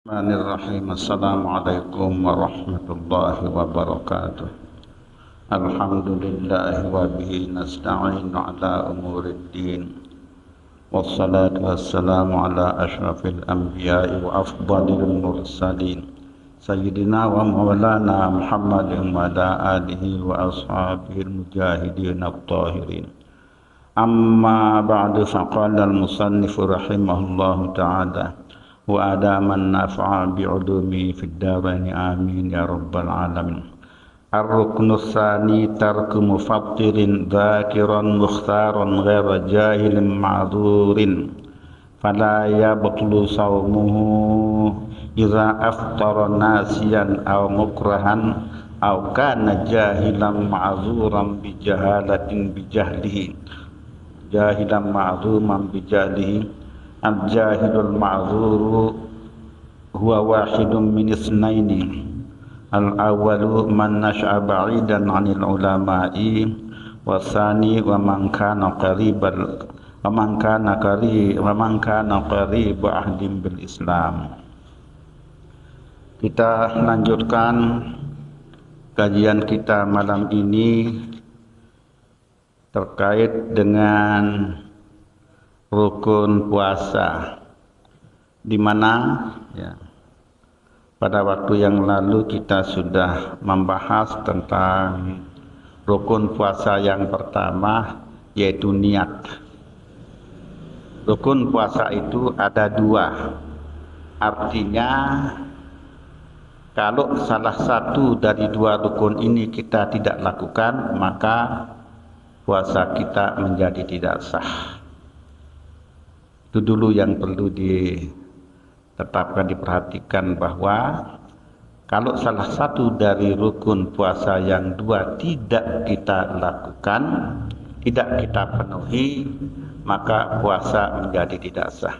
Bismillahirrahmanirrahim. Assalamualaikum warahmatullahi wabarakatuh. Alhamdulillah wa bihi nasta'in ala umuriddin. Wassalatu wassalamu ala asyrafil anbiya'i wa afdalil mursalin. Sayyidina wa maulana Muhammadin wa ala alihi wa ashabihil mujahidin at-tahirin. Amma ba'du, faqala al-musannifu rahimahullahu ta'ala wa adaman nafa'a bi'udumi fid daraini amin ya rabbal alamin. Ar-ruknu tsani tarku mufattirin dzakiran mukhtaran ghaira jahilin ma'dzurin fala yabtulu shaumuhu idza aftara nasiyan aw mukrahan aw kana jahilan ma'dzuran bi jahalatin bi jahlihi jahilan ma'dzuman bi jahlihi. Al-jahilul ma'zuru huwa wahidun min isnaini. Al-awwalu man nasha'a ba'idan 'anil ulama'i wa tsani wa man kana qarib ahdin bil Islam. Kita lanjutkan kajian kita malam ini terkait dengan rukun puasa, di mana pada waktu yang lalu kita sudah membahas tentang rukun puasa yang pertama, yaitu niat. Rukun puasa itu ada dua, artinya kalau salah satu dari dua rukun ini kita tidak lakukan, maka puasa kita menjadi tidak sah. Itu dulu yang perlu ditetapkan, diperhatikan, bahwa kalau salah satu dari rukun puasa yang dua tidak kita lakukan, tidak kita penuhi, maka puasa menjadi tidak sah.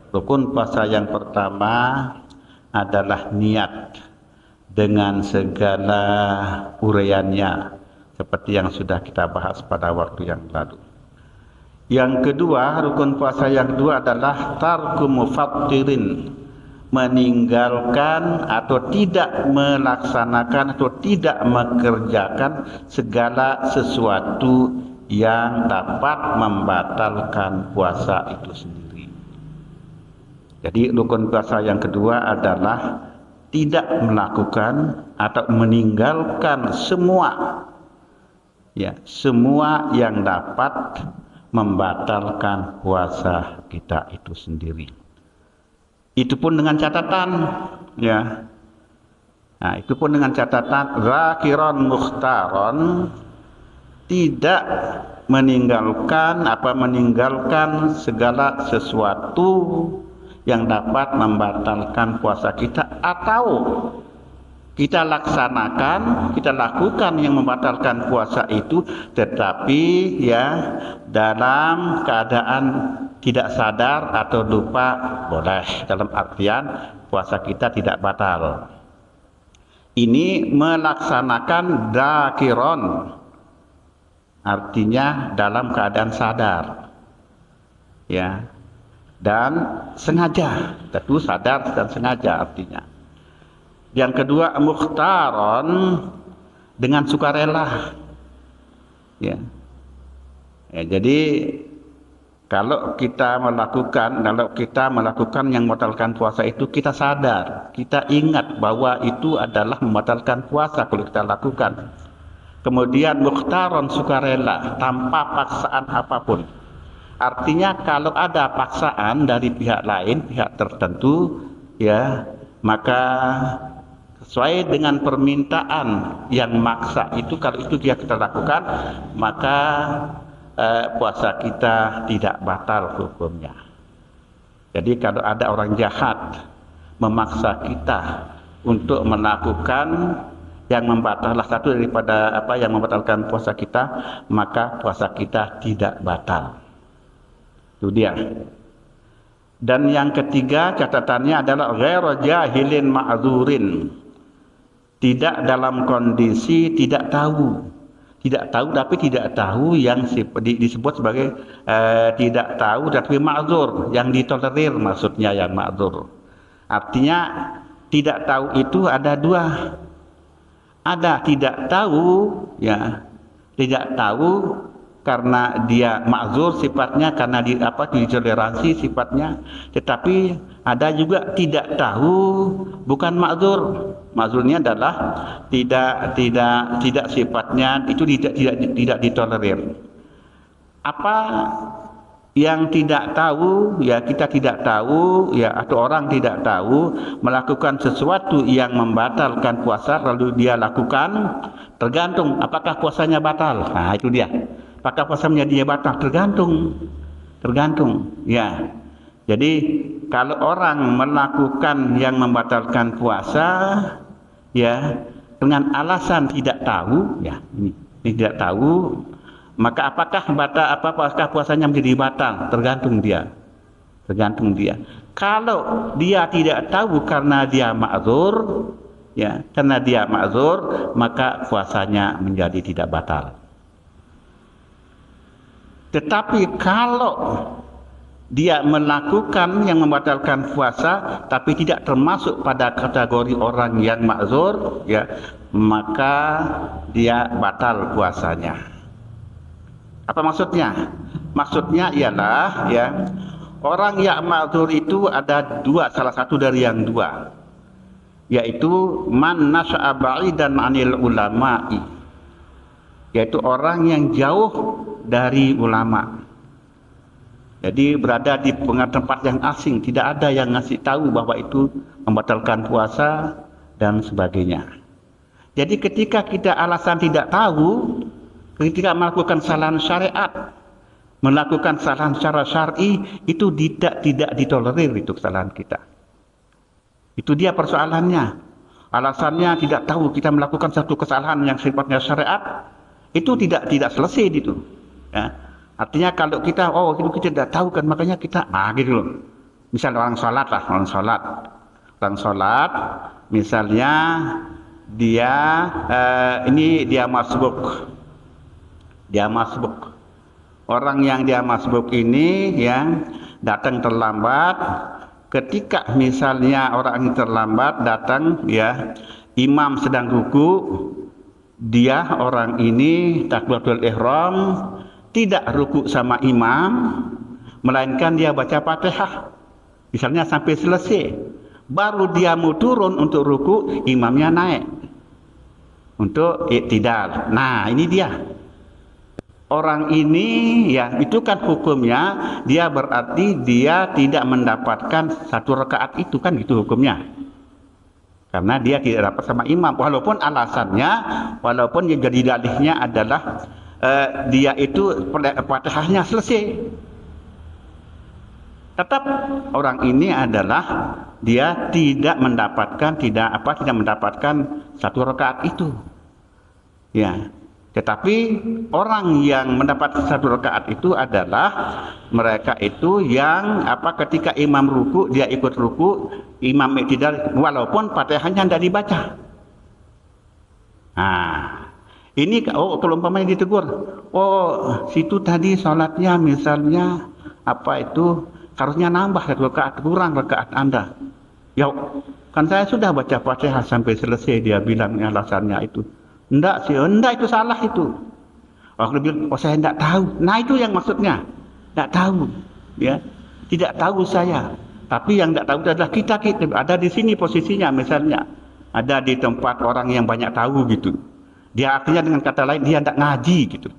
Rukun puasa yang pertama adalah niat dengan segala uraiannya, seperti yang sudah kita bahas pada waktu yang lalu. Yang kedua, rukun puasa yang kedua adalah tarku mufattirin, meninggalkan atau tidak melaksanakan atau tidak mengerjakan segala sesuatu yang dapat membatalkan puasa itu sendiri. Jadi rukun puasa yang kedua adalah tidak melakukan atau meninggalkan semua yang dapat membatalkan puasa kita itu sendiri. Itu pun dengan catatan, itu pun dengan catatan zakiran mukhtaron, tidak meninggalkan segala sesuatu yang dapat membatalkan puasa kita, atau kita lakukan yang membatalkan puasa itu, tetapi dalam keadaan tidak sadar atau lupa, boleh, dalam artian puasa kita tidak batal. Ini melaksanakan dakiron, artinya dalam keadaan sadar, dan sengaja, tentu sadar dan sengaja artinya. Yang kedua, mukhtaron, dengan sukarela. Jadi kalau kita melakukan yang membatalkan puasa itu, kita sadar, kita ingat bahwa itu adalah membatalkan puasa kalau kita lakukan. Kemudian mukhtaron, sukarela, tanpa paksaan apapun. Artinya kalau ada paksaan dari pihak lain, pihak tertentu, maka sesuai dengan permintaan yang maksa itu, kalau itu kita lakukan, maka puasa kita tidak batal hukumnya. Jadi kalau ada orang jahat memaksa kita untuk melakukan yang membatalkan satu daripada yang membatalkan puasa kita, maka puasa kita tidak batal. Itu dia. Dan yang ketiga catatannya adalah ghairu jahilin ma'dzurin, tidak dalam kondisi tidak tahu tapi tidak tahu yang disebut sebagai tidak tahu tapi ma'dzur, yang ditolerir, maksudnya yang ma'dzur. Artinya tidak tahu itu ada dua. Ada tidak tahu, ya, tidak tahu karena dia ma'zur sifatnya, karena ditoleransi sifatnya. Tetapi ada juga tidak tahu bukan ma'zur. Ma'zurnya adalah tidak sifatnya itu tidak ditolerir. Apa yang tidak tahu, ya kita tidak tahu, ya atau orang tidak tahu melakukan sesuatu yang membatalkan puasa lalu dia lakukan, tergantung apakah puasanya batal. Nah itu dia, apakah puasanya dia batal, tergantung ya. Jadi kalau orang melakukan yang membatalkan puasa ya dengan alasan tidak tahu, ya ini tidak tahu, maka apakah puasanya menjadi batal? Tergantung dia. Kalau dia tidak tahu karena dia ma'zur, ya, maka puasanya menjadi tidak batal. Tetapi kalau dia melakukan yang membatalkan puasa tapi tidak termasuk pada kategori orang yang ma'zur, ya, maka dia batal puasanya. Apa maksudnya? Maksudnya ialah, ya, orang yang ma'zur itu ada dua, salah satu dari yang dua, yaitu man nasya'a ba'idan 'anil ulama'i, yaitu orang yang jauh dari ulama. Jadi berada di tempat yang asing, tidak ada yang ngasih tahu bahwa itu membatalkan puasa dan sebagainya. Jadi ketika kita alasan tidak tahu, ketika melakukan kesalahan syariat, melakukan kesalahan secara syar'i, itu tidak ditolerir, itu kesalahan kita. Itu dia persoalannya. Alasannya tidak tahu, kita melakukan satu kesalahan yang sifatnya syariat, itu tidak selesai itu. Ya. Artinya kalau kita itu kita tidak tahu kan, makanya kita gitu loh. Misal orang sholat, misalnya dia dia masbuk. Orang yang dia masbuk ini yang datang terlambat. Ketika misalnya orang ini terlambat datang, ya, imam sedang ruku, dia orang ini takbiratul ihram tidak ruku sama imam, melainkan dia baca Fatihah. Misalnya sampai selesai, baru dia mau turun untuk ruku, imamnya naik untuk iktidal. Nah, ini dia. Orang ini, ya, itu kan hukumnya dia berarti dia tidak mendapatkan satu rakaat itu, kan gitu hukumnya. Karena dia tidak dapat sama imam, walaupun yang jadi dalihnya adalah dia itu Fatihahnya selesai. Tetap orang ini adalah dia tidak mendapatkan satu rakaat itu. Ya. Tetapi orang yang mendapat satu rakaat itu adalah mereka itu yang ketika imam ruku dia ikut ruku, imam iktidal walaupun Fatihahnya tidak dibaca. Nah, ini kalau umpamanya ditegur, situ tadi sholatnya misalnya harusnya nambah satu rakaat, kurang rakaat Anda. Ya, kan saya sudah baca Fatihah sampai selesai, dia bilang alasannya itu. Enggak itu salah itu. Kalau bilang, saya enggak tahu. Nah, itu yang maksudnya. Enggak tahu, ya. Tidak tahu saya. Tapi yang enggak tahu adalah kita ada di sini posisinya, misalnya ada di tempat orang yang banyak tahu gitu. Dia artinya dengan kata lain dia enggak ngaji gitu.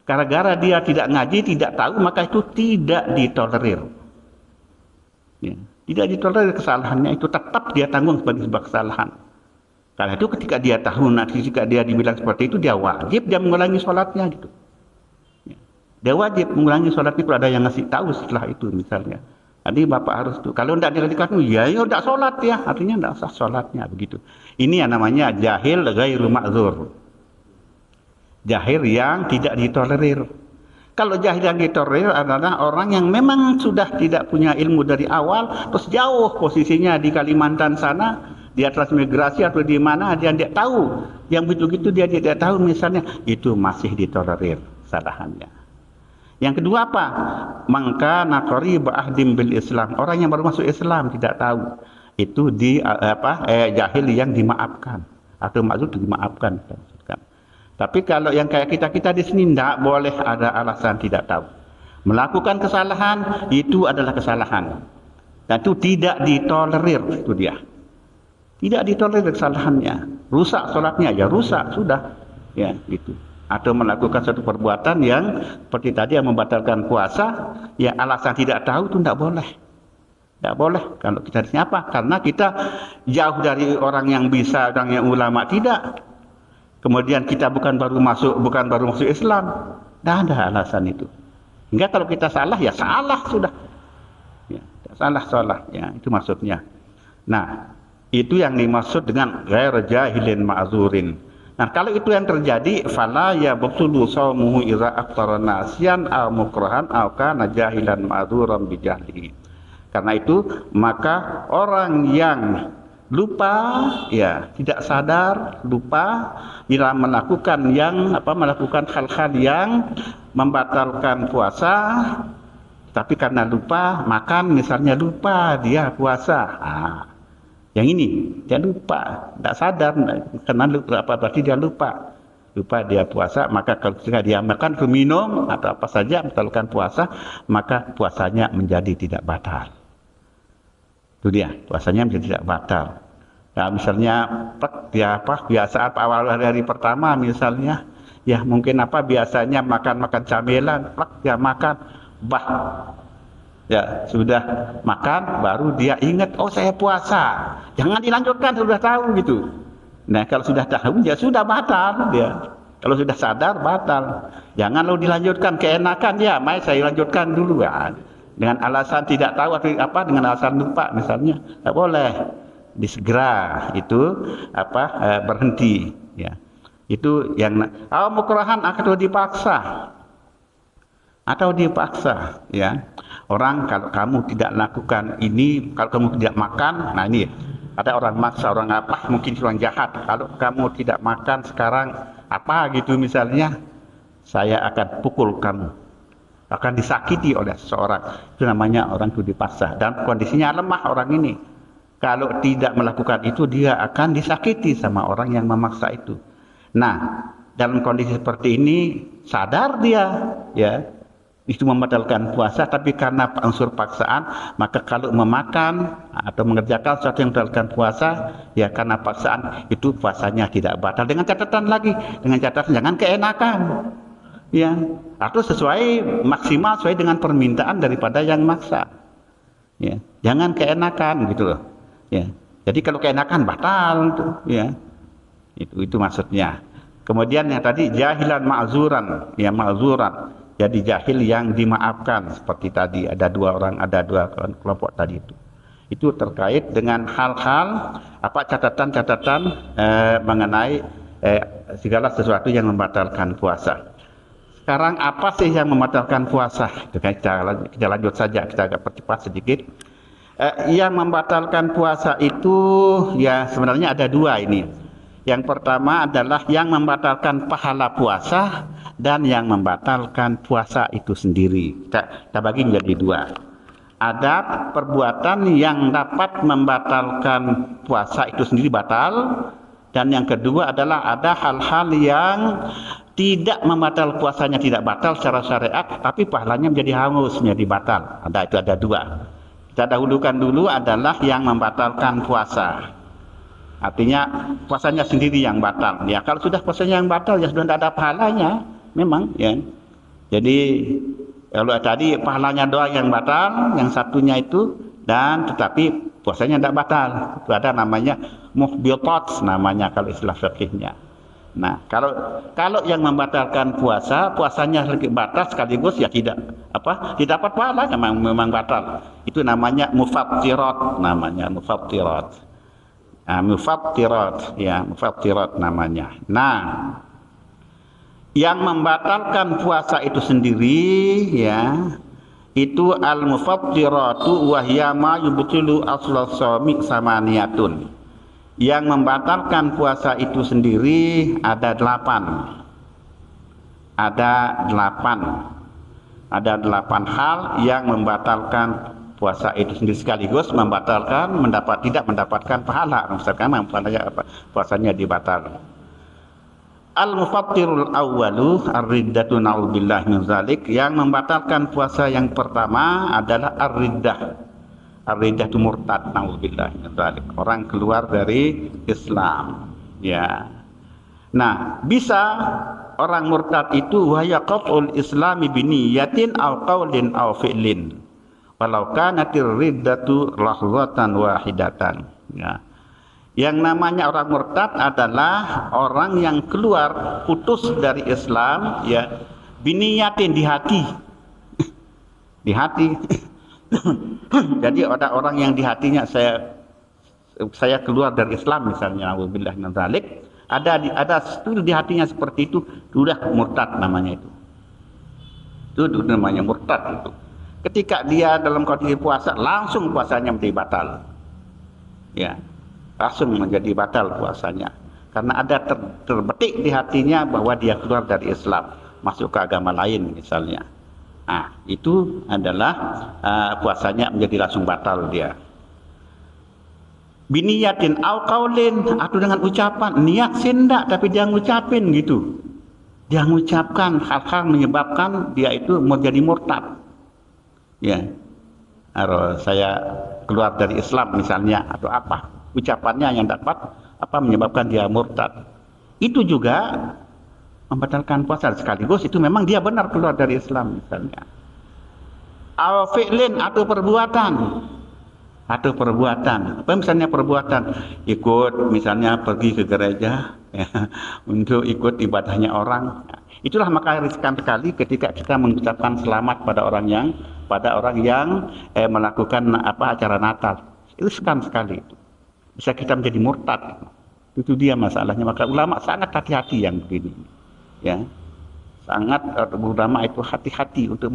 Gara-gara dia tidak ngaji, tidak tahu, maka itu tidak ditolerir. Ya. Tidak ditolerir kesalahannya, itu tetap dia tanggung sebagai sebuah kesalahan. Karena itu ketika dia tahu, ketika dia dibilang seperti itu, dia wajib mengulangi sholatnya gitu. Ya. Dia wajib mengulangi sholatnya kalau ada yang ngasih tahu setelah itu misalnya. Tadi bapak harus tuh. Kalau tidak dikatakan, ya tidak sholat ya, artinya tidak sah sholatnya begitu. Ini yang namanya jahil ghairu ma'zur. Jahil yang tidak ditolerir. Kalau jahil yang ditolerir adalah orang yang memang sudah tidak punya ilmu dari awal, terus jauh posisinya di Kalimantan sana, di atas migrasi atau di mana dia tidak tahu, yang begitu dia tidak tahu misalnya, itu masih ditolerir kesalahannya. Yang kedua apa? Mangka nakori ba'ahdim bil Islam. Orang yang baru masuk Islam tidak tahu. Itu jahil yang dimaafkan atau maksud dimaafkan. Tapi kalau yang kayak kita di sini tidak boleh ada alasan tidak tahu. Melakukan kesalahan itu adalah kesalahan. Dan itu tidak ditolerir, itu dia. Tidak ditolerir kesalahannya. Rusak sholatnya, ya rusak, sudah. Ya, itu. Atau melakukan satu perbuatan yang seperti tadi yang membatalkan puasa, ya alasan tidak tahu itu tidak boleh. Tidak boleh. Kalau kita di sini apa? Karena kita jauh dari orang yang bisa, orang yang ulama, tidak. Kemudian kita bukan baru masuk Islam. Tidak ada alasan itu. Hingga kalau kita salah, ya salah sudah. Ya, salah. Ya, itu maksudnya. Nah, itu yang dimaksud dengan ghair jahilin ma'zurin. Nah, kalau itu yang terjadi, fala ya batulu shaumuhu idza aftara nasiyan aw mukrahan aw kana jahilan ma'dzuran bi jahlihi. Karena itu, maka orang yang lupa, ya tidak sadar, lupa bila melakukan hal-hal yang membatalkan puasa, tapi karena lupa makan, misalnya lupa dia puasa. Yang ini dia lupa, tidak sadar, karena berarti dia lupa dia puasa. Maka kalau dia makan atau minum atau apa saja membatalkan puasa, maka puasanya menjadi tidak batal. Itu dia, puasanya menjadi tidak batal. Ya, misalnya biasa awal hari pertama misalnya, ya mungkin biasanya makan camilan, dia makan ya sudah makan baru dia ingat, oh saya puasa, jangan dilanjutkan, sudah tahu gitu. Nah kalau sudah tahu ya sudah batal dia. Kalau sudah sadar batal, jangan lo dilanjutkan keenakan, ya mai saya lanjutkan dulu ya. Dengan alasan tidak tahu atau dengan alasan lupa misalnya, tidak boleh. Disegera itu berhenti, ya. Itu yang mukrahan atau dipaksa, ya. Orang kalau kamu tidak lakukan ini, kalau kamu tidak makan, nah ini ada orang maksa, orang mungkin orang jahat, kalau kamu tidak makan sekarang gitu misalnya, saya akan pukul kamu, akan disakiti oleh seseorang. Itu namanya orang itu dipaksa dan kondisinya lemah orang ini. Kalau tidak melakukan itu, dia akan disakiti sama orang yang memaksa itu. Nah, dalam kondisi seperti ini sadar dia, ya, itu membatalkan puasa, tapi karena unsur paksaan, maka kalau memakan atau mengerjakan sesuatu yang membatalkan puasa, ya karena paksaan itu puasanya tidak batal. Dengan catatan jangan keenakan, ya, atau maksimal sesuai dengan permintaan daripada yang maksa, ya, jangan keenakan gitu loh, ya. Jadi kalau keenakan batal tuh, ya, itu maksudnya. Kemudian yang tadi jahilan ma'zuran, ya ma'zuran, jadi jahil yang dimaafkan, seperti tadi ada dua kelompok tadi itu terkait dengan hal-hal catatan mengenai segala sesuatu yang membatalkan puasa. Sekarang apa sih yang membatalkan puasa? Kita lanjut saja, kita agak percepat sedikit. Yang membatalkan puasa itu ya sebenarnya ada dua ini. Yang pertama adalah yang membatalkan pahala puasa dan yang membatalkan puasa itu sendiri. Kita bagi menjadi dua. Ada perbuatan yang dapat membatalkan puasa itu sendiri batal, dan yang kedua adalah ada hal-hal yang tidak membatal puasanya tidak batal secara syariat, tapi pahalanya menjadi hangus, menjadi batal. Ada dua. Kita dahulukan dulu adalah yang membatalkan puasa. Artinya puasanya sendiri yang batal. Ya kalau sudah puasanya yang batal ya sudah tidak ada pahalanya, memang ya. Jadi kalau tadi pahalanya doang yang batal, yang satunya itu, dan tetapi puasanya tidak batal. Itu ada namanya muhbitat namanya kalau istilah fikihnya. Nah, kalau yang membatalkan puasanya sedikit batal sekaligus ya tidak dapat pahala, memang batal. Itu namanya mufattirat mufattirat namanya. Nah, yang membatalkan puasa itu sendiri ya, itu al-mufattiratu wa hiya ma yubtilu aslas shaumi samaniyatun. Yang membatalkan puasa itu sendiri ada 8. Ada 8 hal yang membatalkan puasa itu sendiri, sekaligus membatalkan tidak mendapatkan pahala. Misalkan puasanya dibatal. Al-mufattirul awwalu ar-riddatu na'udzubillah min zalik. Yang membatalkan puasa yang pertama adalah ar-riddah. Ar-riddah itu murtad, na'udzubillah min zalik. Orang keluar dari Islam. Ya. Nah, bisa orang murtad itu wa yaqul islami bi niyatin aw qaulin aw fi'lin. Walau kanatir riddatu lahzatan wahidatan. Ya. Yang namanya orang murtad adalah orang yang keluar putus dari Islam, ya, biniyatin, di hati. Di hati. Jadi ada orang yang di hatinya saya keluar dari Islam misalnya, auzubillah min dzalik, ada di hatinya seperti itu, sudah murtad namanya itu. Itu namanya murtad itu. Ketika dia dalam kondisi puasa, langsung puasanya menjadi batal. Ya. Langsung menjadi batal puasanya, karena ada terbetik di hatinya bahwa dia keluar dari Islam, masuk ke agama lain misalnya. Nah, itu adalah puasanya menjadi langsung batal dia. Biniyatin au qaulin, atau dengan ucapan, niat sendak tapi dia ngucapin gitu. Dia mengucapkan hal-hal menyebabkan dia itu menjadi murtad. Ya. Kalau saya keluar dari Islam misalnya, atau apa, ucapannya yang dapat menyebabkan dia murtad, itu juga membatalkan puasa. Sekaligus itu memang dia benar keluar dari Islam misalnya. Aw fi'lin, atau perbuatan. Apa misalnya perbuatan? Ikut misalnya pergi ke gereja, ya, untuk ikut ibadahnya orang. Itulah maka riskan sekali ketika kita mengucapkan selamat pada orang yang melakukan acara Natal. Itu riskan sekali itu. Bisa kita menjadi murtad. Itu dia masalahnya. Maka ulama sangat hati-hati yang begini, ya, sangat ulama itu hati-hati untuk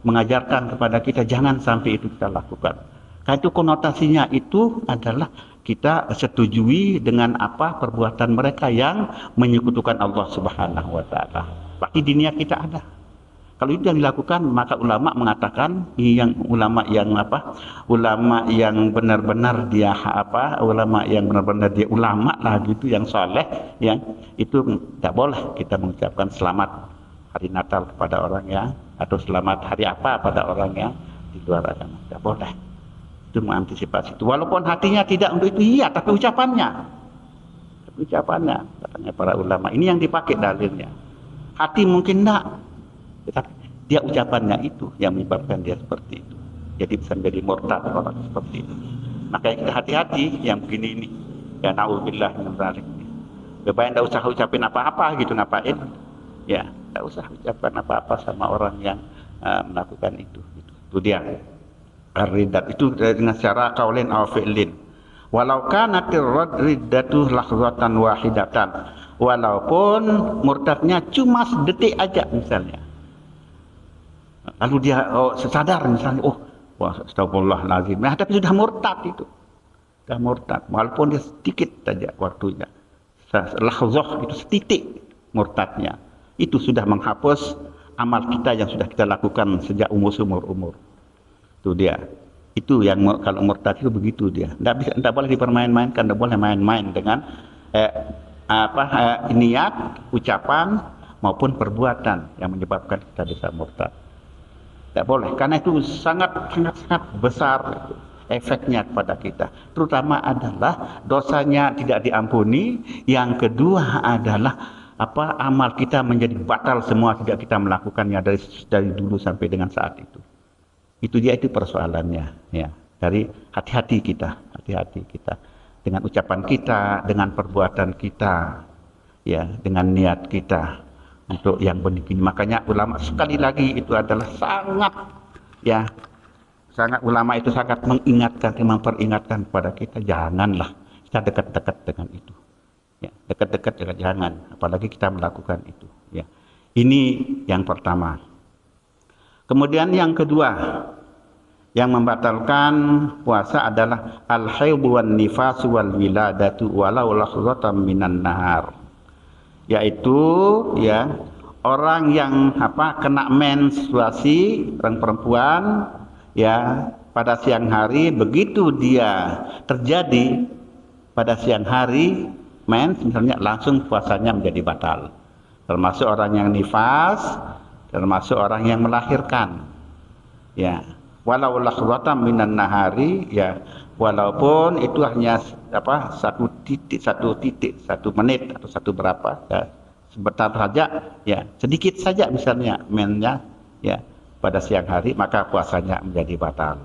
mengajarkan kepada kita jangan sampai itu kita lakukan. Karena itu konotasinya itu adalah kita setujui dengan perbuatan mereka yang menyekutukan Allah Subhanahu wa taala. Pasti di niat kita ada. Kalau itu yang dilakukan, maka ulama mengatakan ulama yang benar-benar dia ulama lah gitu, yang soleh, yang itu tidak boleh kita mengucapkan selamat hari Natal kepada orang yang, atau selamat hari pada orang yang di luar agama. Tidak boleh. Itu mengantisipasi itu. Walaupun hatinya tidak untuk itu, iya, tapi ucapannya katanya para ulama. Ini yang dipakai dalilnya. Hati mungkin tidak, tetapi dia ucapannya itu yang menyebabkan dia seperti itu. Jadi bisa menjadi murtad orang seperti itu. Makanya kita hati-hati yang begini ini. Ya, na'udzubillah min dzalik. Lebih tidak usah ucapin apa-apa gitu, ngapain? Ya, tidak usah ucapkan apa-apa sama orang yang melakukan itu. Itu dia. Ar-riddat itu dengan secara qaulin aw fi'lin. Walau kanatir riddatu lahzatan wahidatan. Walaupun murtadnya cuma sedetik aja misalnya. Lalu dia sadar misalnya, astagfirullahaladzim. Nah, tapi sudah murtad itu. Sudah murtad. Walaupun dia sedikit saja waktunya. Lahzah itu setitik murtadnya. Itu sudah menghapus amal kita yang sudah kita lakukan sejak umur. Itu dia. Itu yang kalau murtad itu begitu dia. Tidak boleh dipermain-mainkan, tidak boleh main-main dengan niat, ucapan maupun perbuatan yang menyebabkan kita bisa murtad. Tidak boleh, karena itu sangat besar efeknya kepada kita. Terutama adalah dosanya tidak diampuni. Yang kedua adalah amal kita menjadi batal semua, tidak kita melakukannya dari dulu sampai dengan saat itu. Itu dia, itu persoalannya, ya. Dari hati-hati kita dengan ucapan kita, dengan perbuatan kita, ya, dengan niat kita untuk yang begini. Makanya ulama sekali lagi itu adalah ulama itu sangat memperingatkan kepada kita, janganlah kita dekat-dekat dengan itu. Ya, dekat-dekat dengan jangan, apalagi kita melakukan itu, ya. Ini yang pertama. Kemudian yang kedua, yang membatalkan puasa adalah al-haid wan nifas wal wiladatu walau lahzatan minan nahar. Yaitu, ya, orang yang kena menstruasi, orang perempuan ya pada siang hari, begitu dia terjadi pada siang hari mens misalnya, langsung puasanya menjadi batal. Termasuk orang yang nifas, termasuk orang yang melahirkan. Ya, walau lahzatan minan nahari, ya walaupun itu hanya satu titik, 1 menit atau satu berapa, ya, sebentar saja, ya sedikit saja misalnya mennya, ya pada siang hari, maka puasanya menjadi batal.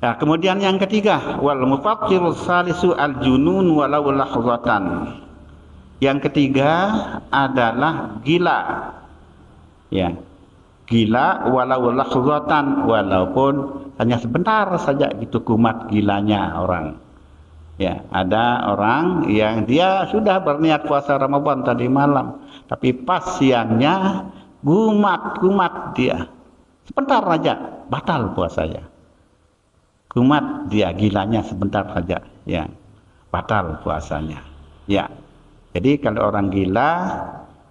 Nah, kemudian yang ketiga, wal mufattiru salisu al junun walau lahzatan. Yang ketiga adalah gila. Ya. Gila walau lahzatan, walaupun hanya sebentar saja gitu kumat gilanya orang. Ya, ada orang yang dia sudah berniat puasa Ramadan tadi malam, tapi pas siangnya kumat dia. Sebentar saja batal puasanya. Kumat dia, gilanya sebentar saja, ya batal puasanya. Ya, jadi kalau orang gila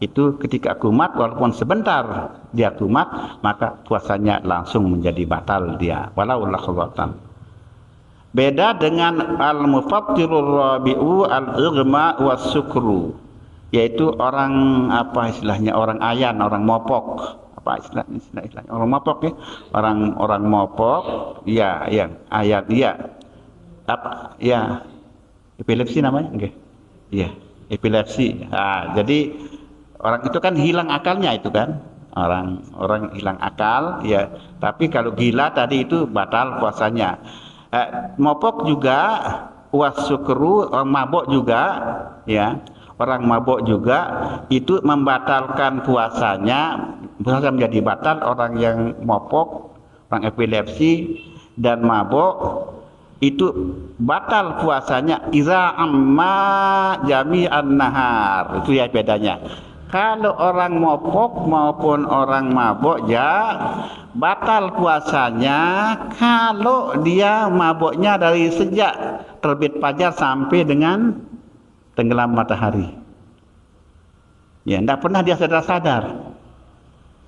itu ketika kumat, walaupun sebentar dia kumat, maka puasanya langsung menjadi batal dia, walau lahzatan. Beda dengan al-mufattirur rabi'u al-ighma was-sukru, yaitu orang istilahnya, orang ayan, orang mopok. Istilahnya orang mopok, ya, orang mopok, ya yang ayat dia ya epilepsi namanya, okay. Ya epilepsi. Jadi orang itu kan hilang akalnya, itu kan orang hilang akal, ya. Tapi kalau gila tadi itu batal puasanya. Mopok juga, wasukru, orang mabok juga, ya orang mabok juga itu membatalkan puasanya. Puasa menjadi batal orang yang mopok, orang epilepsi dan mabok, itu batal puasanya iza amma jami'an nahar. Itu ya bedanya. Kalau orang mopok maupun orang mabok, ya batal puasanya kalau dia maboknya dari sejak terbit fajar sampai dengan tenggelam matahari. Ya, tidak pernah dia sadar-sadar.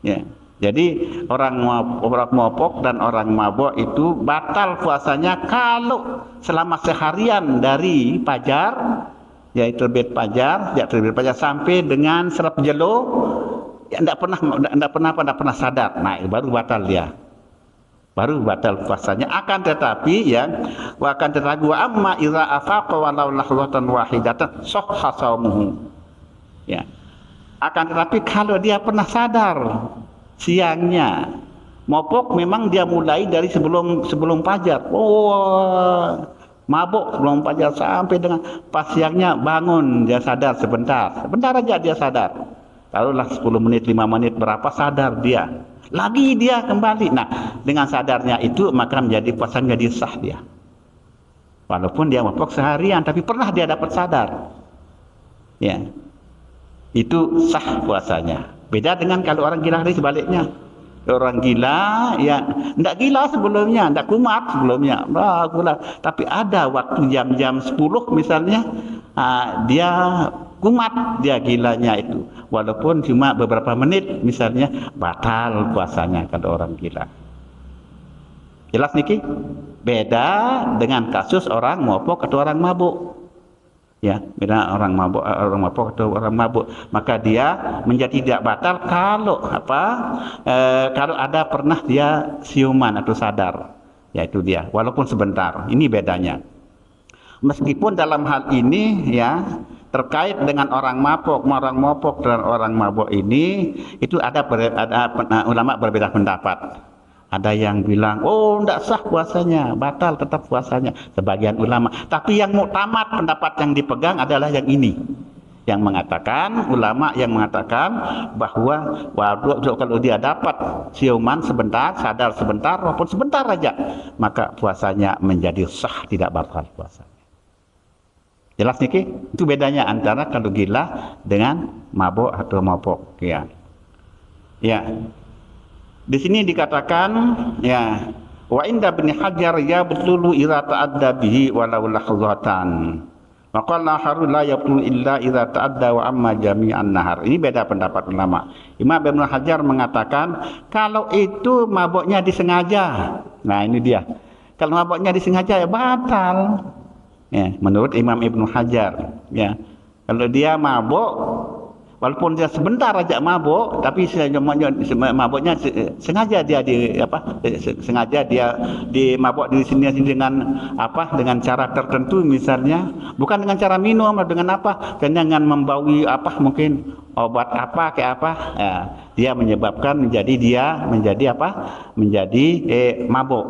Ya, jadi orang mopok dan orang mabok itu batal puasanya kalau selama seharian dari fajar, yaitu terbit fajar, sampai dengan serap jelo, ya tidak pernah sadar. Nah, baru batal dia, baru batal puasanya. Akan tetapi wa amma idza afaqa walau lahzatan wahidatan sahha shaumuhu. Ya. Akan tetapi kalau dia pernah sadar siangnya mopok, memang dia mulai dari sebelum fajar. Mabuk sebelum fajar sampai dengan pas siangnya bangun, dia sadar sebentar aja dia sadar. Taruhlah 10 menit, 5 menit, berapa sadar dia. Lagi dia kembali. Nah, dengan sadarnya itu maka menjadi puasanya dia sah dia. Walaupun dia mabuk seharian, tapi pernah dia dapat sadar. Ya. Itu sah puasanya. Beda dengan kalau orang gila hari sebaliknya. Orang gila ya tidak gila sebelumnya, tidak kumat sebelumnya, tapi ada waktu jam-jam 10 misalnya, dia kumat, dia gilanya itu, walaupun cuma beberapa menit misalnya, batal puasanya kalau orang gila. Jelas niki? Beda dengan kasus orang mabuk atau orang mabuk. Ya, beda orang mabuk atau orang mabuk, maka dia menjadi tidak batal kalau kalau ada pernah dia siuman atau sadar, yaitu dia, walaupun sebentar. Ini bedanya. Meskipun dalam hal ini ya terkait dengan orang mabuk dan orang mabuk ini, itu ada ulama berbeda pendapat. Ada yang bilang, tidak sah puasanya, batal tetap puasanya, sebagian ulama. Tapi yang muktamad, pendapat yang dipegang adalah yang ini, yang mengatakan, ulama yang mengatakan bahwa kalau dia dapat siuman sebentar, sadar sebentar, walaupun sebentar aja, maka puasanya menjadi sah, tidak batal puasanya. Jelas niki? Itu bedanya antara kalau gila dengan mabuk atau mabuk. Ya. Di sini dikatakan, ya, wa inda Ibnu Hajar ya betulu idza ta'adda bihi walau lahzatan. Maqala haru la yaqul illa idza ta'adda wa amma jami'an nahar. Ini beda pendapat ulama. Imam Ibnu Hajar mengatakan kalau itu mabuknya disengaja. Nah, ini dia. Kalau mabuknya disengaja ya batal. Ya, menurut Imam Ibnu Hajar, ya. Kalau dia mabuk walaupun dia sebentar aja mabuk, tapi mabuknya sengaja dia sengaja dia mabuk di sini dengan dengan cara tertentu, misalnya bukan dengan cara minum atau dengan apa, dengan membawi mungkin obat kayak ya, dia menyebabkan menjadi mabuk.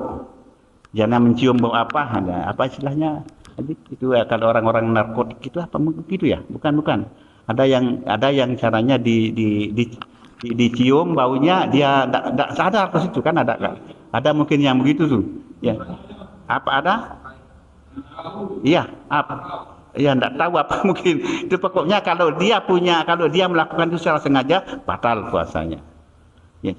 Jangan mencium bau apa istilahnya. Jadi itu ya, kalau orang-orang narkotik itu mungkin gitu ya, bukan. Ada yang caranya dicium baunya dia tidak sadar ke situ kan, ada mungkin yang begitu tuh ya. Ada iya tidak tahu mungkin itu. Pokoknya kalau dia melakukan itu secara sengaja batal puasanya ya.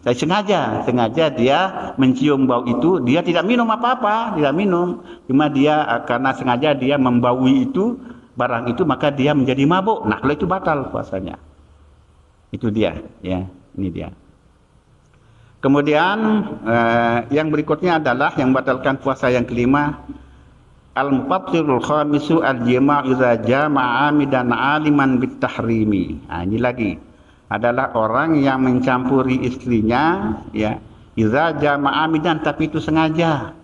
Sengaja dia mencium bau itu, dia tidak minum tidak minum, cuma dia karena sengaja dia membaui itu barang itu, maka dia menjadi mabuk. Nah, kalau itu batal puasanya. Itu dia, ya. Ini dia. Kemudian yang berikutnya adalah yang membatalkan puasa yang kelima, al-mufattirul khamisu al-jima' idza jama'a amidan 'aliman bitahrimi. Nah, ini lagi adalah orang yang mencampuri istrinya, ya. Idza jama'a amidan, tapi itu sengaja.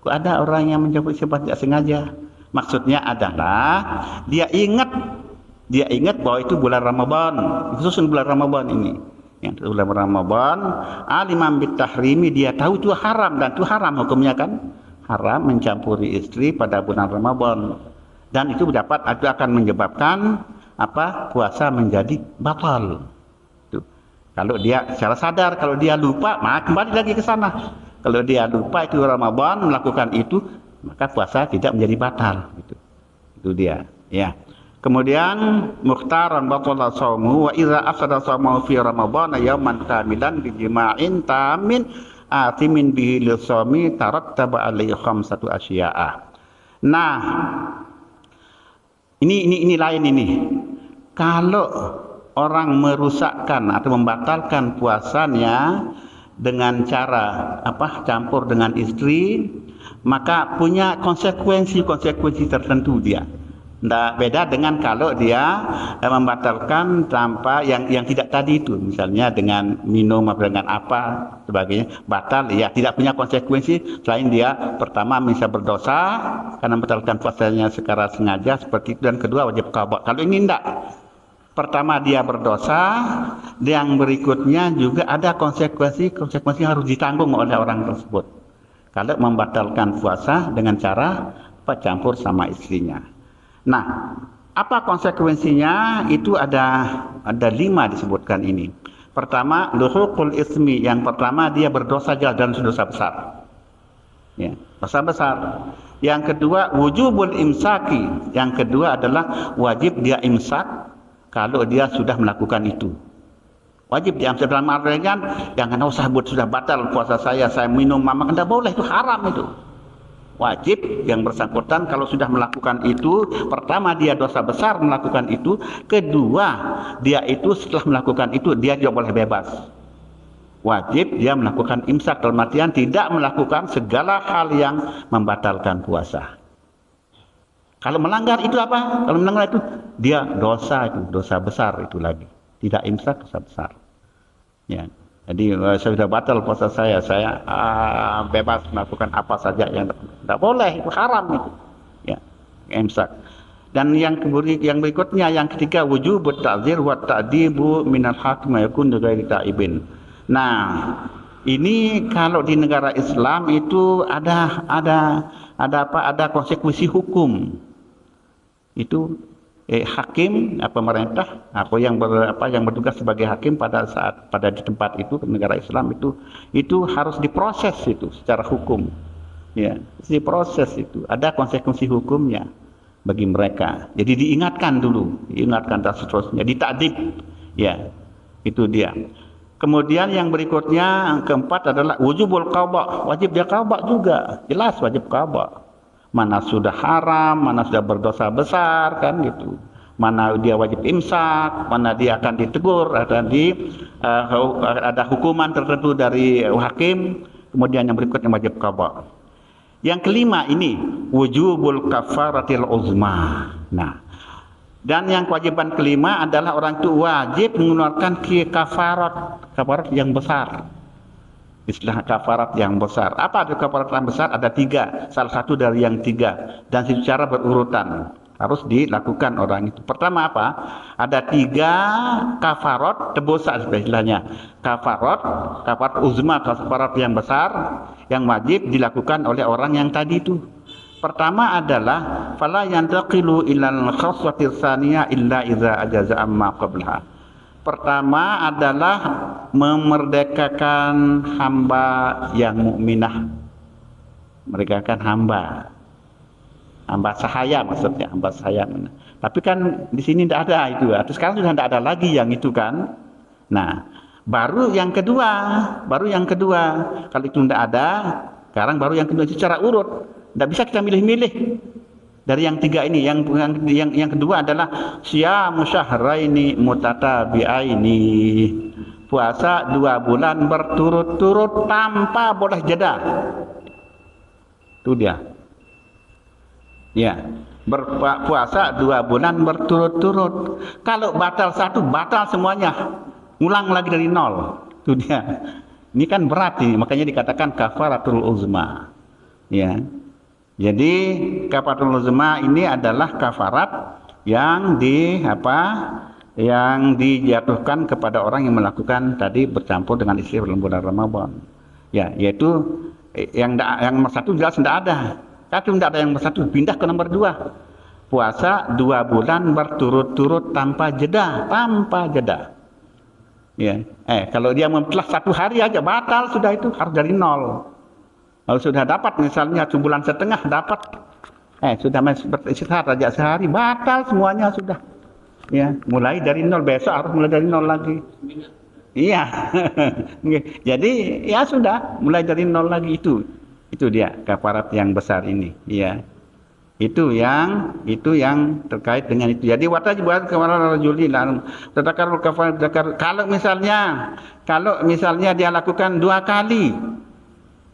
Kok ada orang yang mencampuri sebab tidak sengaja? Maksudnya adalah dia ingat bahwa itu bulan Ramadan, khusus bulan Ramadan ini. Yang bulan Ramadan, alimam bitahrimi, dia tahu itu haram, dan itu haram hukumnya kan, haram mencampuri istri pada bulan Ramadan. Dan itu akan menyebabkan puasa menjadi batal. Tuh. Kalau dia secara sadar, kalau dia lupa, maka kembali lagi ke sana. Kalau dia lupa itu Ramadan melakukan itu, maka puasa tidak menjadi batal. Itu dia, ya. Kemudian mukhtaran batala shaumu wa idza afsada shaumu fi ramadhan yawman kamilan bi jima'in tamin atimin bihi lisami tarattaba alaihi khamsatu asya'a. Nah, ini lain ini. Kalau orang merusakkan atau membatalkan puasanya dengan cara campur dengan istri, maka punya konsekuensi tertentu dia. Tidak beda dengan kalau dia membatalkan tanpa yang tidak tadi itu, misalnya dengan minum atau dengan sebagainya, batal ya, tidak punya konsekuensi selain dia pertama bisa berdosa karena membatalkan puasanya secara sengaja seperti itu, dan kedua wajib qada. Kalau ini tidak, pertama dia berdosa, yang berikutnya juga ada konsekuensi yang harus ditanggung oleh orang tersebut kalau membatalkan puasa dengan cara campur sama istrinya. Nah, apa konsekuensinya? Itu ada 5 disebutkan ini. Pertama, luhuqul ismi, yang pertama dia berdosa dan dosa besar. Ya, dosa besar. Yang kedua, wujubul imsaki, yang kedua adalah wajib dia imsak kalau dia sudah melakukan itu. Wajib dia imsak dalam artian jangan usah sudah batal puasa saya minum mama, tidak boleh, itu haram itu. Wajib yang bersangkutan kalau sudah melakukan itu, pertama dia dosa besar melakukan itu, kedua dia itu setelah melakukan itu dia tidak boleh bebas. Wajib dia melakukan imsak, dalam artian tidak melakukan segala hal yang membatalkan puasa. Kalau melanggar itu Kalau melanggar itu dia dosa besar itu lagi. Tidak imsak, dosa besar. Ya. Jadi saya sudah batal puasa saya bebas melakukan apa saja yang tidak boleh, itu haram itu. Ya, imsak. Dan yang berikutnya, yang ketiga, wujubut ta'zir wa ta'dibu minal hakim yakun ghairi ta'ibin. Nah, ini kalau di negara Islam itu ada konsekuensi hukum. Itu hakim, pemerintah yang bertugas sebagai hakim pada di tempat itu, negara Islam itu harus diproses itu secara hukum, ya, diproses itu ada konsekuensi hukumnya bagi mereka. Jadi diingatkan dan seterusnya, ditakdib, ya, itu dia. Kemudian yang berikutnya, yang keempat adalah wujubul qada, wajib dia qada juga, jelas wajib qada. mana sudah haram, mana sudah berdosa besar, kan gitu. Mana dia wajib imsak, mana dia akan ditegur, ada hukuman tertentu dari hakim. Kemudian yang berikutnya wajib qada. Yang kelima ini wujubul kafaratil uzma. Nah, dan yang kewajiban kelima adalah orang itu wajib mengeluarkan kafarat yang besar. Istilah kafarat yang besar. Apa itu kafarat yang besar? Ada 3. Salah satu dari yang 3. Dan secara berurutan harus dilakukan orang itu. Pertama apa? Ada 3 kafarat dosa istilahnya. Kafarat uzma, kafarat yang besar yang wajib dilakukan oleh orang yang tadi itu. Pertama adalah fala yantaqilu ilal khaswatis tsaniyah illa idza ajaza amma qablaha. Pertama adalah memerdekakan hamba yang mukminah. Merdekakan hamba sahaya maksudnya, hamba sahaya. Tapi kan di sini tidak ada itu. Atau sekarang sudah tidak ada lagi yang itu kan. Nah, baru yang kedua. Kalau itu tidak ada, sekarang baru yang kedua secara urut. Tidak bisa kita milih-milih. Dari yang 3 ini, yang kedua adalah syamu syahraini mutatabi'aini. Puasa 2 bulan berturut-turut tanpa boleh jeda. Itu dia. Ya, berpuasa 2 bulan berturut-turut. Kalau batal 1, batal semuanya. Ulang lagi dari 0. Itu dia. Ini kan berat ini, makanya dikatakan kafaratul uzma. Ya. Jadi kafaratul uzma ini adalah kafarat yang yang dijatuhkan kepada orang yang melakukan tadi bercampur dengan istri dalam bulan Ramadan. Ya, yaitu yang nomor 1 jelas tidak ada. Kalau tidak ada yang nomor 1, pindah ke nomor 2. Puasa 2 bulan berturut-turut tanpa jeda. Ya. Kalau dia membelah 1 hari aja batal sudah, itu harus dari 0. Kalau sudah dapat misalnya sebulan setengah dapat, sudah beristirahat aja sehari, batal semuanya sudah. Ya, mulai dari 0, besok harus mulai dari 0 lagi. Iya. Jadi ya sudah, mulai dari 0 lagi itu. Itu dia kafarat yang besar ini. Ya. Itu yang terkait dengan itu. Jadi wajib kepada rajuli tatakarul kafarat. Kalau misalnya dia lakukan 2 kali,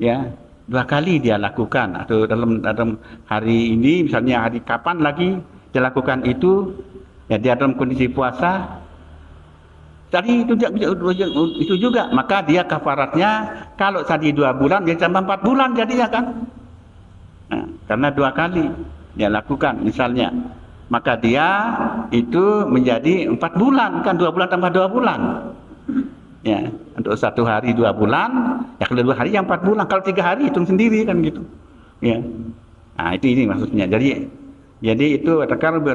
ya. 2 kali dia lakukan, atau dalam hari ini misalnya hari kapan lagi dia lakukan itu, ya dia dalam kondisi puasa tadi itu juga, maka dia kafaratnya kalau tadi 2 bulan dia tambah 4 bulan jadinya kan. Nah, karena 2 kali dia lakukan misalnya, maka dia itu menjadi 4 bulan kan, 2 bulan tambah 2 bulan. Ya, untuk 1 hari 2 bulan, ya kalau 2 hari yang 4 bulan, kalau 3 hari hitung sendiri kan gitu. Ya. Nah, ini maksudnya. Jadi itu takarrul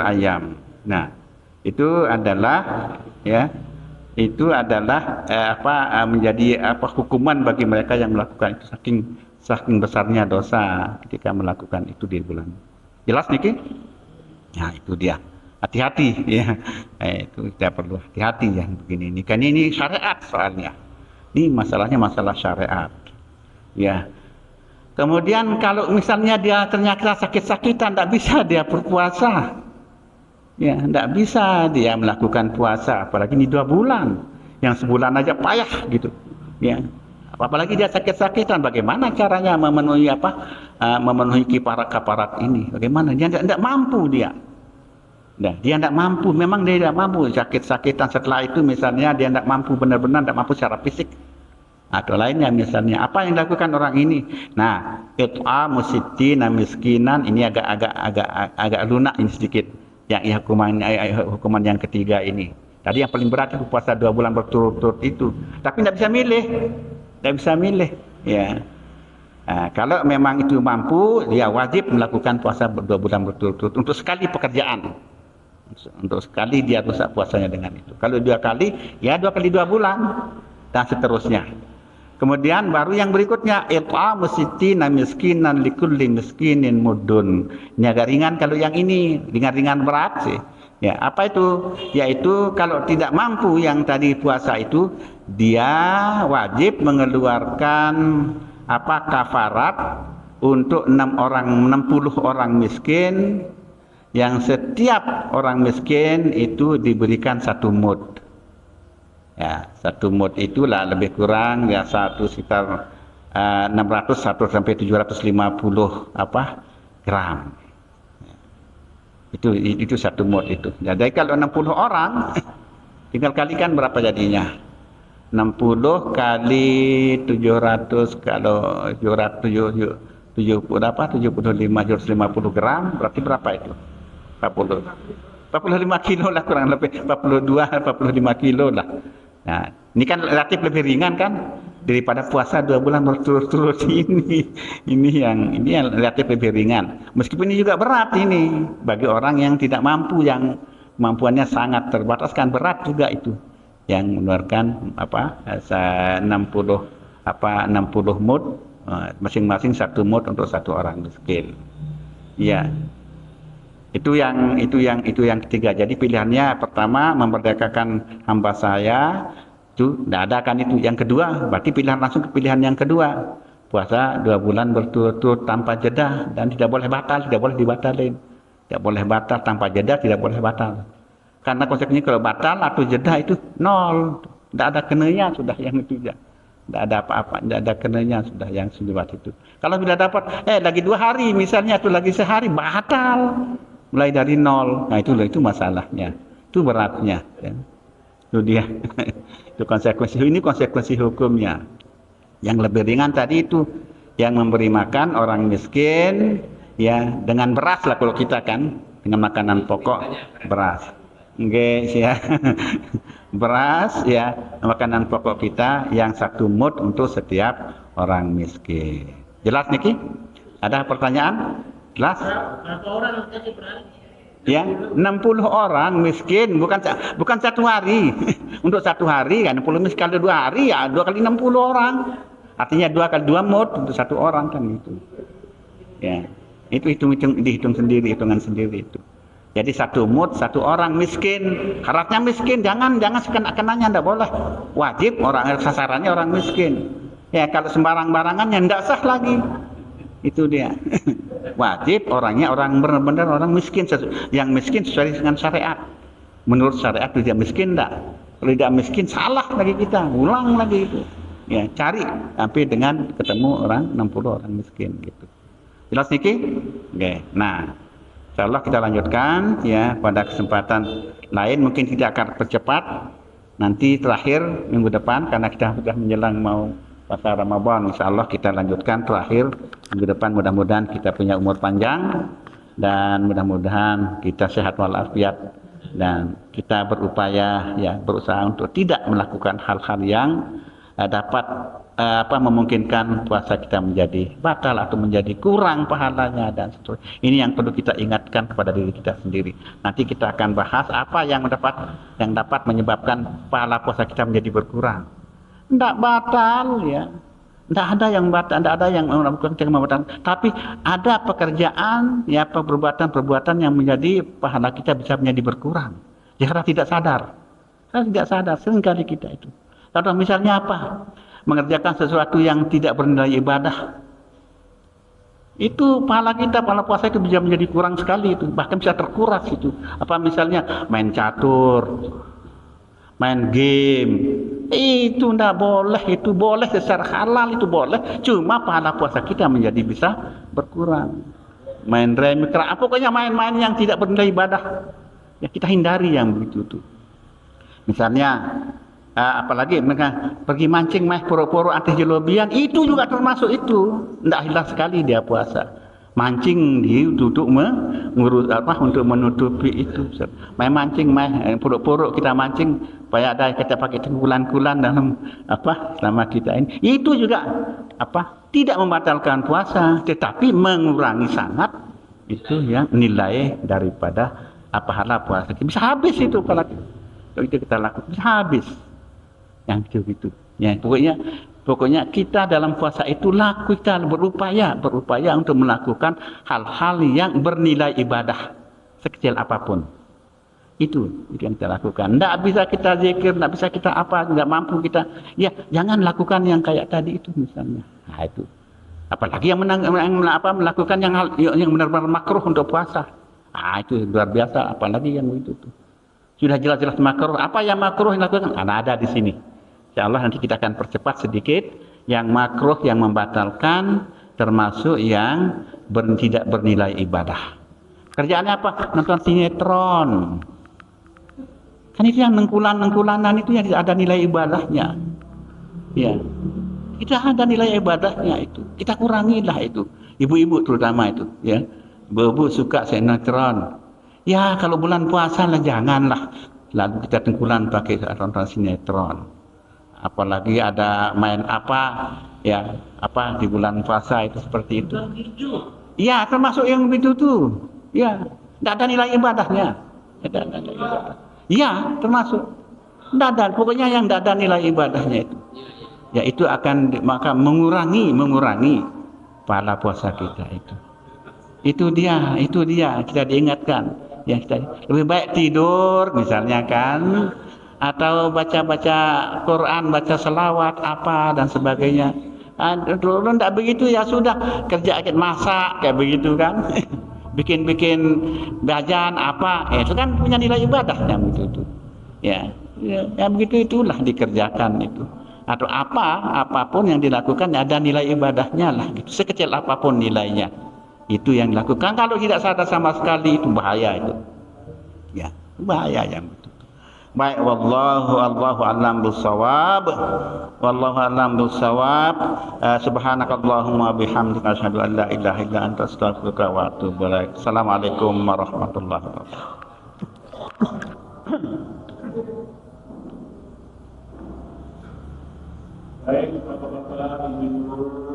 ayam. Nah, itu adalah menjadi hukuman bagi mereka yang melakukan itu, saking besarnya dosa ketika melakukan itu di bulan. Jelas niki? Nah, itu dia. Hati-hati ya, itu kita perlu hati-hati yang begini ini. Kan ini syariat soalnya. Ini masalahnya masalah syariat. Ya. Kemudian kalau misalnya dia ternyata sakit-sakitan, tidak bisa dia berpuasa. Ya, tidak bisa dia melakukan puasa, apalagi ini 2 bulan. Yang sebulan aja payah gitu. Ya. Apalagi dia sakit-sakitan, bagaimana caranya memenuhi memenuhi kafarat ini? Bagaimana? Dia tidak mampu dia. Nah, dia tidak mampu, memang dia tidak mampu, sakit-sakitan setelah itu misalnya dia tidak mampu, benar-benar tidak mampu secara fisik atau lainnya misalnya. Apa yang dilakukan orang ini? Nah, it'amu sittina miskinan, ini agak lunak ini sedikit. Yang hukuman yang ketiga ini. Tadi yang paling berat itu puasa 2 bulan berturut-turut itu. Tapi tidak bisa milih. Ya. Nah, kalau memang itu mampu, dia wajib melakukan puasa 2 bulan berturut-turut untuk sekali pekerjaan. Untuk sekali dia rusak puasanya dengan itu. Kalau 2 kali, ya 2 kali 2 bulan dan seterusnya. Kemudian baru yang berikutnya, it'amu sittina miskinan likulli miskinin mudun. Ini agak ringan kalau yang ini, ringan-ringan berat sih. Ya, apa itu? Yaitu kalau tidak mampu yang tadi puasa itu, dia wajib mengeluarkan kafarat untuk 60 orang miskin, yang setiap orang miskin itu diberikan 1 mud. Ya, 1 mud itulah lebih kurang ya sekitar 600 sampai 750 gram. Itu 1 mud itu. Jadi kalau 60 orang tinggal kalikan berapa jadinya? 60 kali 700, kalau 75 750 gram berarti berapa itu? 45 kilo lah, kurang lebih 45 kilo lah. Nah, ini kan relatif lebih ringan kan daripada puasa 2 bulan berturut-turut ini. Ini yang relatif lebih ringan. Meskipun ini juga berat ini bagi orang yang tidak mampu, yang kemampuannya sangat terbatas, kan berat juga itu. Yang mengeluarkan 60 mud, masing-masing 1 mud untuk 1 orang miskin. Ya. Itu yang ketiga. Jadi pilihannya pertama memerdekakan hamba saya, itu tidak ada kan itu. Yang kedua berarti pilihan langsung ke pilihan yang kedua, puasa 2 bulan berturut-turut tanpa jeda dan tidak boleh batal, tidak boleh dibatalin, tidak boleh batal tanpa jeda, tidak boleh batal. Karena konsepnya kalau batal atau jeda itu 0, tidak ada kenanya sudah yang itu ya. Tidak ada apa-apa, tidak ada kenanya sudah yang sudah itu. Kalau sudah dapat lagi 2 hari misalnya atau lagi sehari, batal. Mulai dari 0. Nah itu masalahnya, itu beratnya ya. Itu dia. Itu konsekuensi hukumnya. Yang lebih ringan tadi itu yang memberi makan orang miskin ya dengan beras lah, kalau kita kan dengan makanan pokok beras. Guys ya. Beras ya, makanan pokok kita yang 1 mud untuk setiap orang miskin. Jelas Niki? Ada pertanyaan? Jelas? Berapa orang kasih per hari? Ya, 60 orang miskin, bukan 1 hari. Untuk 1 hari kan 60 miskin, kalau 2 hari ya 2 kali 60 orang. Artinya 2 kali 2 mud untuk 1 orang kan itu. Ya. Itu dihitung sendiri, hitungan sendiri itu. Jadi 1 mud 1 orang miskin. Syaratnya miskin, jangan sekenanya enggak boleh. Wajib orang sasarannya orang miskin. Ya, kalau sembarang-barangan ya enggak sah lagi. Itu dia. Wajib orangnya orang benar-benar orang miskin, yang miskin sesuai dengan syariat. Menurut syariat dia miskin enggak? Kalau tidak miskin salah lagi, kita ulang lagi itu. Ya, cari sampai dengan ketemu orang 60 orang miskin gitu. Jelas Niki? Oke. Nah, insyaallah kita lanjutkan ya pada kesempatan lain, mungkin kita akan percepat nanti terakhir minggu depan karena kita sudah menjelang mau puasa Ramadan. Insyaallah kita lanjutkan terakhir minggu depan, mudah-mudahan kita punya umur panjang dan mudah-mudahan kita sehat walafiat dan kita berusaha untuk tidak melakukan hal-hal yang dapat memungkinkan puasa kita menjadi batal atau menjadi kurang pahalanya dan seterusnya. Ini yang perlu kita ingatkan kepada diri kita sendiri. Nanti kita akan bahas apa yang dapat menyebabkan pahala puasa kita menjadi berkurang. Tidak batal ya, tidak ada yang batal, tidak ada yang melakukan batal. Tapi ada pekerjaan ya, perbuatan yang menjadi pahala kita bisa menjadi berkurang. Karena tidak sadar, seringkali kita itu. Contoh misalnya apa? Mengerjakan sesuatu yang tidak bernilai ibadah. Itu pahala puasa itu bisa menjadi kurang sekali itu, bahkan bisa terkuras itu. Apa misalnya main catur, main game, itu tidak boleh. Itu boleh secara halal, itu boleh, cuma pahala puasa kita menjadi bisa berkurang. Main remi, pokoknya main-main yang tidak bernilai ibadah ya, kita hindari yang begitu tuh. Misalnya apalagi mereka pergi mancing, poro-poro anti jelobian, itu juga termasuk itu, tidak hilang sekali dia puasa. Mancing duduk mengurus untuk menutupi itu. Main mancing, puruk-puruk kita mancing supaya ada kita pakai tengkulan-kulan dalam selama kita ini. Itu juga tidak membatalkan puasa, tetapi mengurangi sangat itu yang nilai daripada pahala puasa. Bisa habis itu kalau itu kita lakukan, bisa habis. Yang gitu. Ya, pokoknya kita dalam puasa itu kita berupaya untuk melakukan hal-hal yang bernilai ibadah sekecil apapun. Itu yang kita lakukan. Tidak bisa kita zikir, tidak bisa kita tidak mampu kita. Ya, jangan lakukan yang kayak tadi itu misalnya. Nah, itu. Apalagi melakukan yang benar-benar makruh untuk puasa. Itu luar biasa, apalagi yang itu tuh. Sudah jelas-jelas makruh. Apa yang makruh yang dilakukan? Ada di sini. Insyaallah nanti kita akan percepat sedikit yang makruh yang membatalkan, termasuk yang tidak bernilai ibadah. Kerjaannya apa? Nonton sinetron. Kan itu yang nengkulan-nengkulanan itu yang tidak ada nilai ibadahnya. Ya. Itu ada nilai ibadahnya itu. Kita kurangilah itu. Ibu-ibu terutama itu, ya. Ibu-ibu suka sinetron. Ya, kalau bulan puasa lah janganlah. Lalu kita tengkulan pakai nonton sinetron. Apalagi ada main apa, ya, apa di bulan puasa itu seperti itu. Iya, termasuk yang begitu tuh. Ya, tidak ada nilai ibadahnya. Tidak ada nilai ibadah. Iya, termasuk. Tidak ada, pokoknya yang tidak ada nilai ibadahnya itu. Ya itu akan maka mengurangi pahala puasa kita itu. Itu dia kita diingatkan. Ya kita lebih baik tidur misalnya kan, atau baca-baca Quran, baca selawat apa dan sebagainya. Kalau tidak begitu ya sudah kerja masak kayak begitu kan. bikin jajan apa, itu kan punya nilai ibadahnya begitu. Ya begitu itulah dikerjakan itu. Atau apapun yang dilakukan ada nilai ibadahnya lah gitu. Sekecil apapun nilainya itu yang dilakukan. Kalau tidak sadar sama sekali itu bahaya itu. Ya, bahaya yang itu. Baik, Allahu a'lam bissawab. Wallahu a'lam bissawab. Subhanakallahumma bihamdika asyhadu an la ilaha illa anta astaghfiruka wa atubu ilaik. Assalamualaikum warahmatullahi wabarakatuh. Baik, Bapak-bapak, Ibu-ibu.